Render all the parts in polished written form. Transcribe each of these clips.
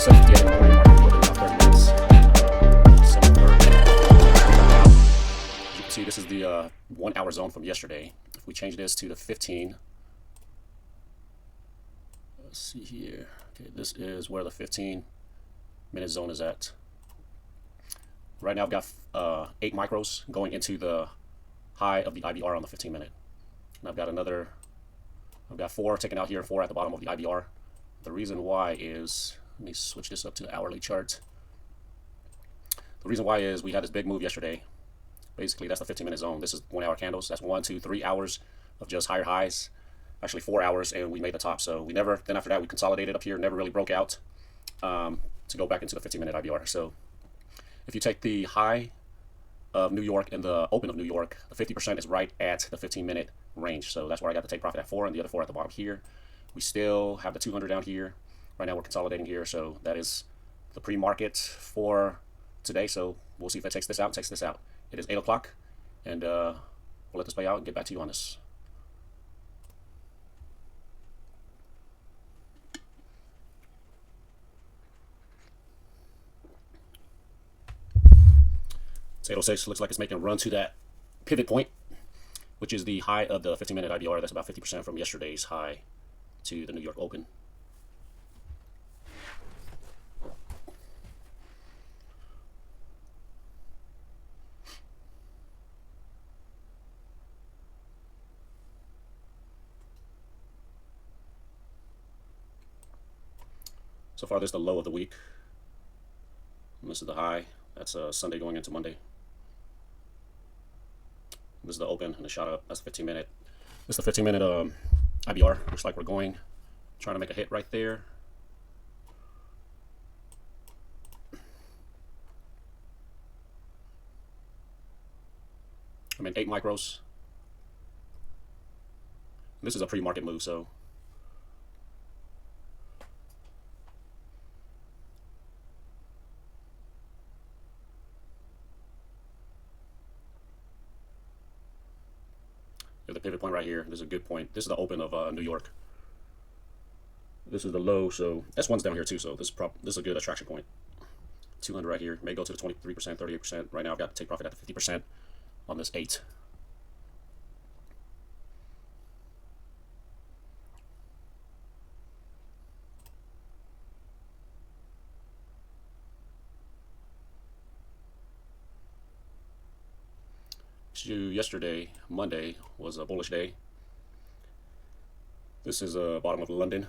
7:58 in the morning. Market open in about 30 minutes. 7:30. As you can see, this is the 1 hour zone from yesterday. If we change this to the 15, let's see here. Okay, this is where the 15-minute zone is at. Right now I've got 8 micros going into the high of the IBR on the 15-minute. And I've got 4 taken out here and 4 at the bottom of the IBR. The reason why is, let me switch this up to the hourly chart. The reason why is we had this big move yesterday. Basically, that's the 15-minute zone. This is 1 hour candles. That's 1, 2, 3 hours of just higher highs. Actually 4 hours, and we made the top. So then after that we consolidated up here, never really broke out to go back into the 15-minute IBR. So if you take the high of New York and the open of New York, the 50% is right at the 15-minute range. So that's where I got the take profit at 4 and the other 4 at the bottom here. We still have the 200 down here. Right now we're consolidating here. So that is the pre-market for today. So we'll see if it takes this out. It is 8 o'clock, and we'll let this play out and get back to you on this. It's 8:06. Looks like it's making a run to that pivot point, which is the high of the 15-minute IBR. That's about 50% from yesterday's high to the New York Open. So far, this is the low of the week. And this is the high. That's Sunday going into Monday. This is the open, and it shot up. That's the 15-minute. This is the 15-minute IBR. Looks like we're trying to make a hit right there. I'm in 8 micros. This is a pre-market move, so the pivot point right here. This is a good point. This is the open of New York. This is the low, so S1's down here too, so this is a good attraction point. 200 right here. May go to the 23%, 38%. Right now I've got to take profit at the 50% on this 8. Yesterday, Monday, was a bullish day. This is bottom of London.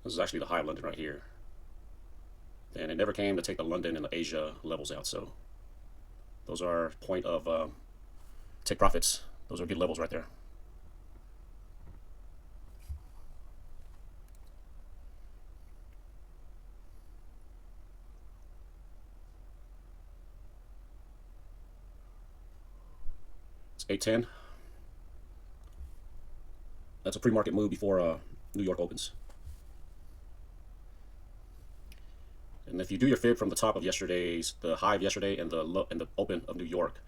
This is actually the high of London right here. And it never came to take the London and the Asia levels out. So those are point of take profits. Those are good levels right there. It's 8:10. That's a pre-market move before New York opens. And if you do your fib from the top of the high of yesterday and the open of New York,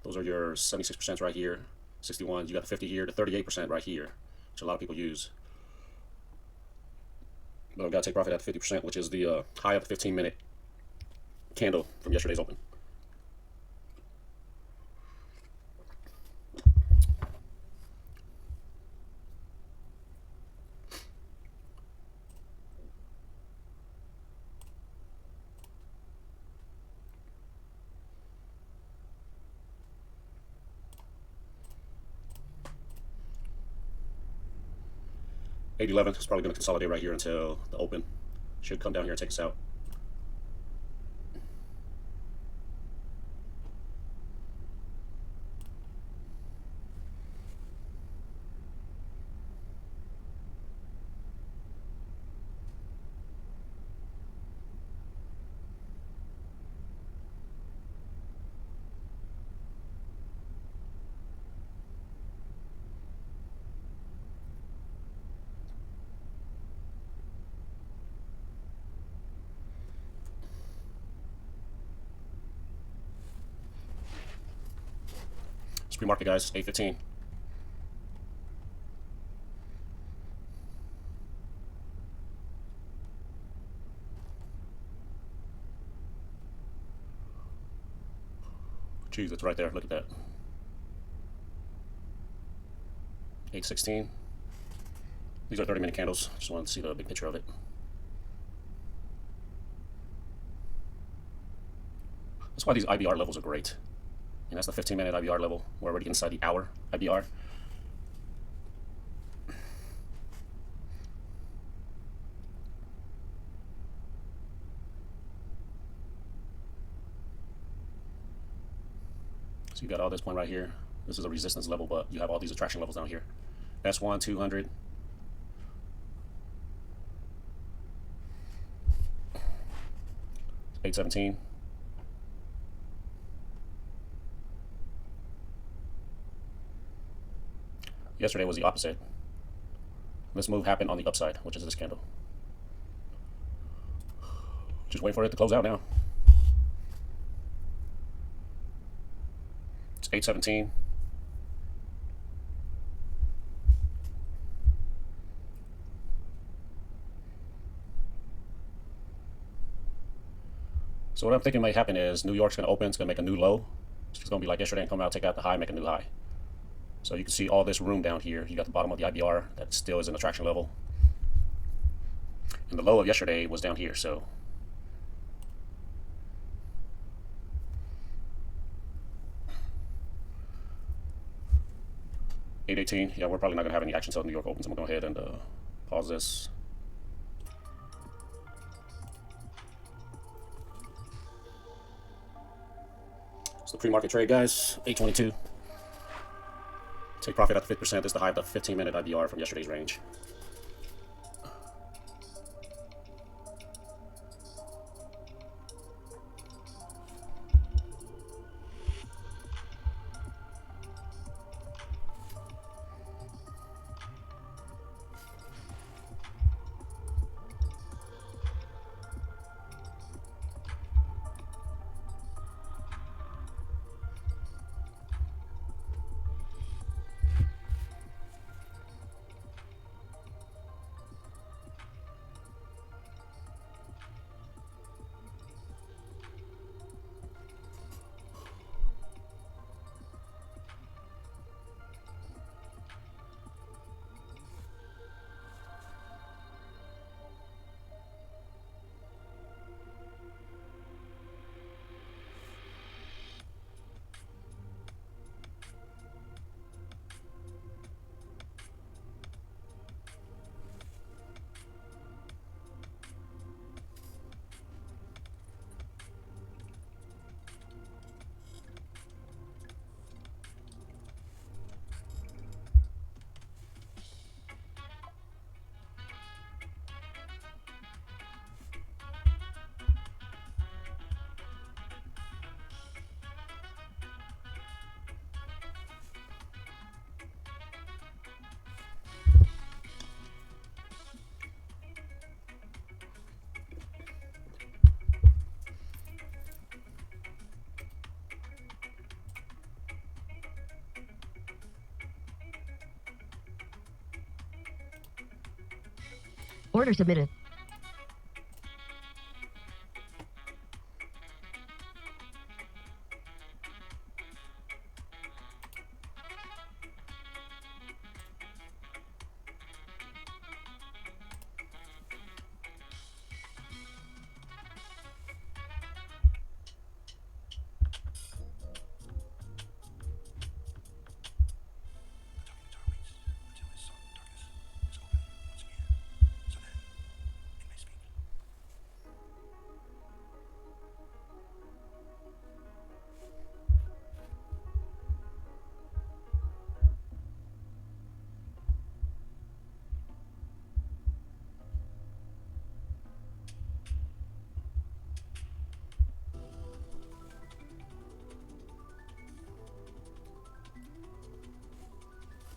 those are your 76% right here, 61. You got the 50 here, the 38% right here, which a lot of people use. But I've got to take profit at the 50%, which is the high of the 15-minute candle from yesterday's open. $8.11 is probably going to consolidate right here until the open. Should come down here and take us out. Premarket, guys, 8:15. Jeez, it's right there. Look at that. 816. These are 30-minute candles. Just wanted to see the big picture of it. That's why these IBR levels are great. And that's the 15-minute IBR level. We're already inside the hour IBR. So you got all this point right here. This is a resistance level, but you have all these attraction levels down here. S1, 200. $8.17. Yesterday was the opposite. This move happened on the upside, which is this candle. Just wait for it to close out now. It's 8.17. So what I'm thinking might happen is New York's going to open, it's going to make a new low. It's going to be like yesterday and come out, take out the high, make a new high. So you can see all this room down here. You got the bottom of the IBR that still is an attraction level. And the low of yesterday was down here, so. $8.18, yeah, we're probably not going to have any action until New York opens. I'm going to go ahead and pause this. It's the pre-market trade, guys. 8.22. Take profit at the 50%. This is the high of the 15-minute IBR from yesterday's range. Order submitted.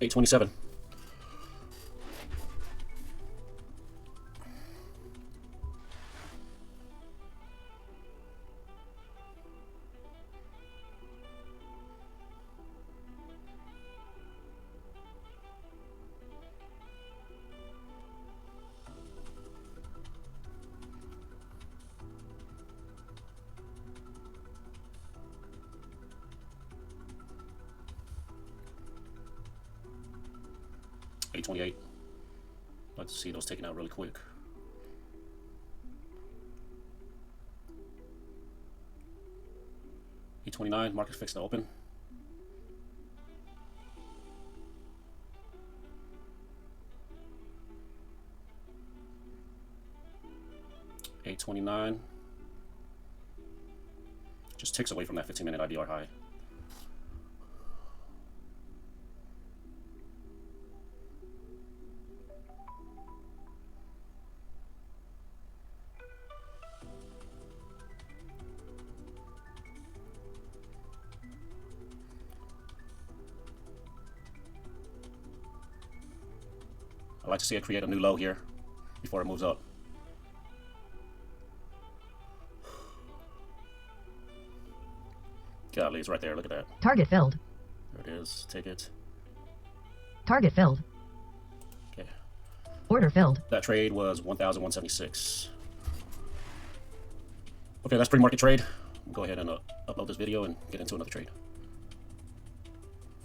$8.27. 828. I'd like to see those taken out really quick. $829, market fixed to open. $829. Just ticks away from that 15-minute IBR high. I'd like to see it create a new low here before it moves up. Golly, it's right there. Look at that. Target filled. There it is. Take it. Target filled. Okay. Order filled. That trade was 1,176. Okay, that's pre-market trade. We'll go ahead and upload this video and get into another trade.